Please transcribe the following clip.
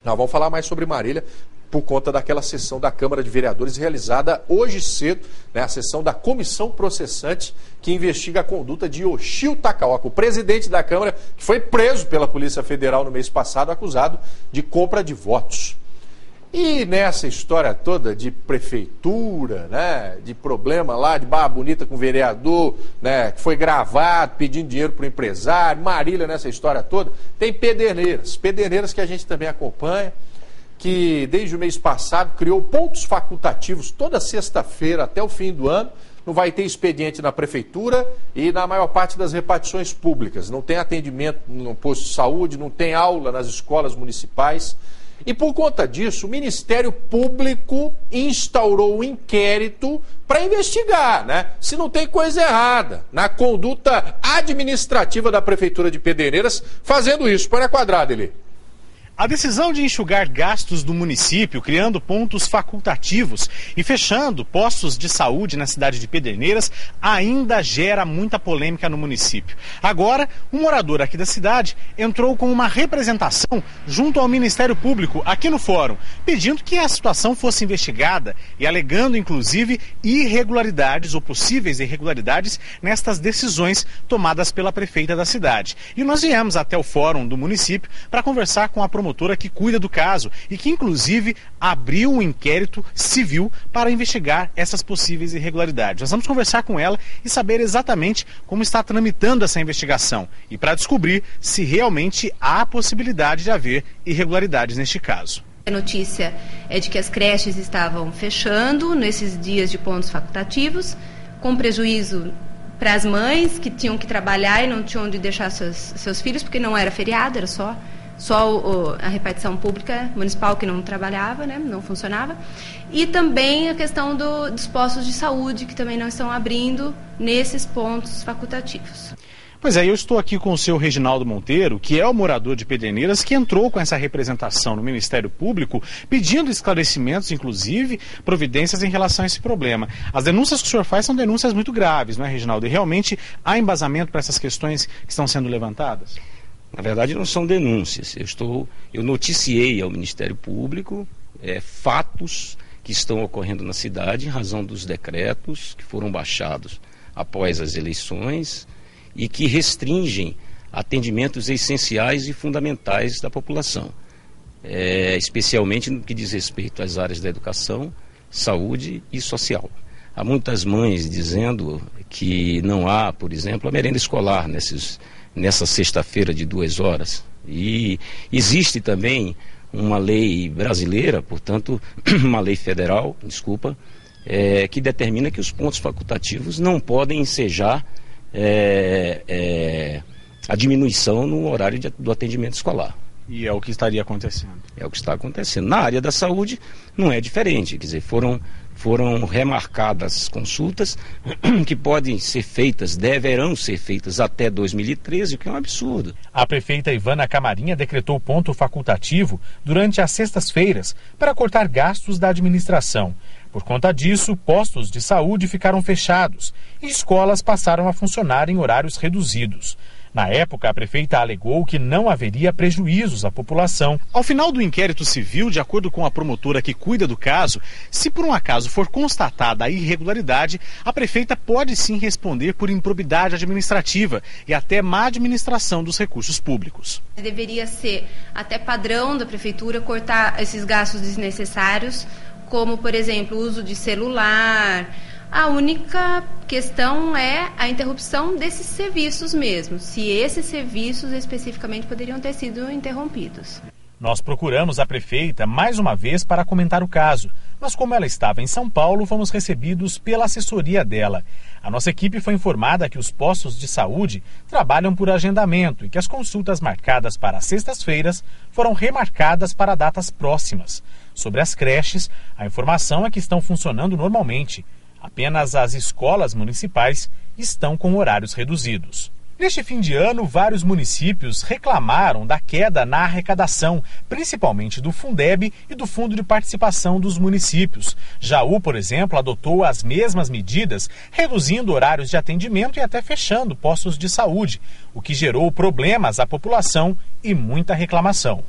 Nós vamos falar mais sobre Marília por conta daquela sessão da Câmara de Vereadores realizada hoje cedo, né, a sessão da comissão processante que investiga a conduta de Yoshio Takaoka, o presidente da Câmara, que foi preso pela Polícia Federal no mês passado, acusado de compra de votos. E nessa história toda de prefeitura, né, de problema lá de Barra Bonita com o vereador, né, que foi gravado pedindo dinheiro para o empresário, Marília nessa história toda, tem Pederneiras que a gente também acompanha, que desde o mês passado criou pontos facultativos toda sexta-feira até o fim do ano. Não vai ter expediente na prefeitura e na maior parte das repartições públicas. Não tem atendimento no posto de saúde, não tem aula nas escolas municipais. E por conta disso, o Ministério Público instaurou um inquérito para investigar, né, se não tem coisa errada na conduta administrativa da Prefeitura de Pederneiras fazendo isso. Põe na quadrada, Eli. A decisão de enxugar gastos do município, criando pontos facultativos e fechando postos de saúde na cidade de Pederneiras, ainda gera muita polêmica no município. Agora, um morador aqui da cidade entrou com uma representação junto ao Ministério Público aqui no fórum, pedindo que a situação fosse investigada e alegando, inclusive, irregularidades ou possíveis irregularidades nestas decisões tomadas pela prefeita da cidade. E nós viemos até o fórum do município para conversar com a promotora que cuida do caso e que, inclusive, abriu um inquérito civil para investigar essas possíveis irregularidades. Nós vamos conversar com ela e saber exatamente como está tramitando essa investigação e para descobrir se realmente há possibilidade de haver irregularidades neste caso. A notícia é de que as creches estavam fechando nesses dias de pontos facultativos, com prejuízo para as mães que tinham que trabalhar e não tinham onde deixar seus filhos, porque não era feriado, era só a repartição pública municipal que não trabalhava, né, não funcionava. E também a questão dos postos de saúde, que também não estão abrindo nesses pontos facultativos. Pois é, eu estou aqui com o seu Reginaldo Monteiro, que é o morador de Pederneiras, que entrou com essa representação no Ministério Público, pedindo esclarecimentos, inclusive providências em relação a esse problema. As denúncias que o senhor faz são denúncias muito graves, não é, Reginaldo? E realmente há embasamento para essas questões que estão sendo levantadas? Na verdade, não são denúncias. Eu noticiei ao Ministério Público fatos que estão ocorrendo na cidade em razão dos decretos que foram baixados após as eleições e que restringem atendimentos essenciais e fundamentais da população, especialmente no que diz respeito às áreas da educação, saúde e social. Há muitas mães dizendo que não há, por exemplo, a merenda escolar nessa sexta-feira de 2 horas. E existe também uma lei brasileira, portanto, uma lei federal, que determina que os pontos facultativos não podem ensejar a diminuição no horário do atendimento escolar. E é o que estaria acontecendo. É o que está acontecendo. Na área da saúde não é diferente, quer dizer, foram remarcadas consultas que podem ser feitas, deverão ser feitas até 2013, o que é um absurdo. A prefeita Ivana Camarinha decretou ponto facultativo durante as sextas-feiras para cortar gastos da administração. Por conta disso, postos de saúde ficaram fechados e escolas passaram a funcionar em horários reduzidos. Na época, a prefeita alegou que não haveria prejuízos à população. Ao final do inquérito civil, de acordo com a promotora que cuida do caso, se por um acaso for constatada a irregularidade, a prefeita pode sim responder por improbidade administrativa e até má administração dos recursos públicos. Deveria ser até padrão da prefeitura cortar esses gastos desnecessários, como, por exemplo, o uso de celular. A única questão é a interrupção desses serviços mesmo, se esses serviços especificamente poderiam ter sido interrompidos. Nós procuramos a prefeita mais uma vez para comentar o caso, mas como ela estava em São Paulo, fomos recebidos pela assessoria dela. A nossa equipe foi informada que os postos de saúde trabalham por agendamento e que as consultas marcadas para sextas-feiras foram remarcadas para datas próximas. Sobre as creches, a informação é que estão funcionando normalmente. Apenas as escolas municipais estão com horários reduzidos. Neste fim de ano, vários municípios reclamaram da queda na arrecadação, principalmente do Fundeb e do Fundo de Participação dos Municípios. Jaú, por exemplo, adotou as mesmas medidas, reduzindo horários de atendimento e até fechando postos de saúde, o que gerou problemas à população e muita reclamação.